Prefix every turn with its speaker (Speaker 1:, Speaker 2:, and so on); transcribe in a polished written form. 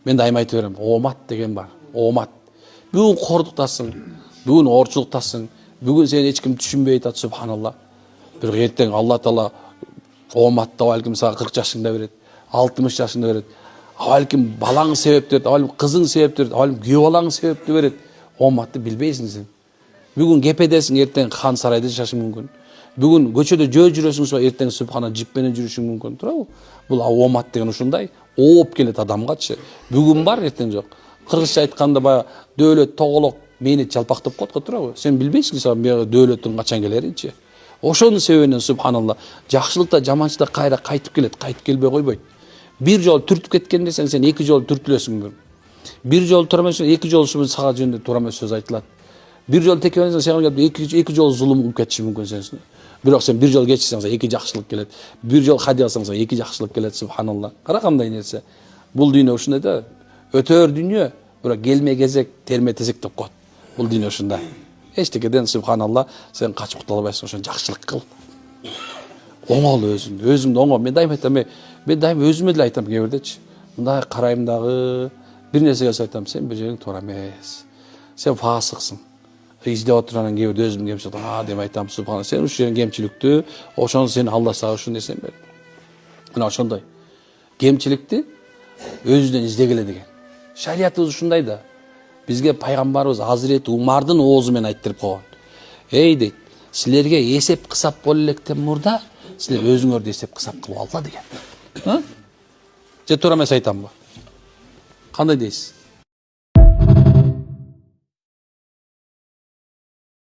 Speaker 1: Мен дайым айтып берем, омат деген бар. Омат. Бүгін қордықтасың, бүгін орчылықтасың, бүгін сен ешкім түшінбей айтады, субханалла. Bir ертең Алла Таала оматты балким сага 40 жашыңда берет, 60 жашыңда берет. Балким балаң себеп берет, балким кызың себеп берет, балким күйөө балаң себеп берет. Оматты билбейсиң сен. Бүгін кепедесің, ертең хан сарайда жашашың мүмкін. Бүгін көчөдө жүрөсүң, ертең субхана жиппенен жүрүшүң мүмкүн. Туурабы? Бул омат деген ушундай ооп келет адамгачы. Бүгүн бар, ертең жок. Кыргызча айтканда баягы дөөлөт тоголок мени жалпактап коет го, туурабы? Сен билбейсиң сага дөөлөттүн качан келеринчи. Ошонун себебинен субханалла, жакшылыкта жаманчылыкта кайра кайтып келет, кайтып келбей койбойт. Бир жол түртүп кеткен десең, сен эки жол түртүлөсүң. Бир жол туура эмес, эки жол сага жөнүндө туура эмес сөз айтылат. Бир жол текебенсең, сен эки жол зулум кылып кетиши мүмкүн сен. Бирок сен бир жол кечсең, эки жакшылык келет. Бир жол хади алсаң, эки жакшылык келет, субханалла. Кара кандай нерсе. Бул дүйнө ушундай да, өтөр дүйнө, бирок келме кезек, терме тезек деп коет. Бул дүйнө ушундай. Эчтекеден субханалла, сен качып кута албайсың, ошон жакшылык кыл. Оңол өзүңдү оңол. Мен дайым айтам, мен дайым өзүмө деле айтам кээ бирдечи. Мындай карайм дагы, бир нерсеге айтам, сен бир жериң туура эмес. Сен фасыксың. Издеп отургандан кээ бирде өзүм кемчилик, деп айтам, субханалла, сен ушул жериң кемчиликтүү, ошону сен Алла сага ушул нерсени берди. Мына ошондой. Кемчиликти өзүнөн издегиле деген. Шариятыбыз ушундай да. Бизге пайгамбарыбыз Азирети Умардын оозу менен айттырып койгон. Эй дейт, силерге эсеп кысап боло электен мурда силер өзүңөрдү эсеп кысап кылып алла деген. Же туура эмес айтамбы? Кандай дейсиз?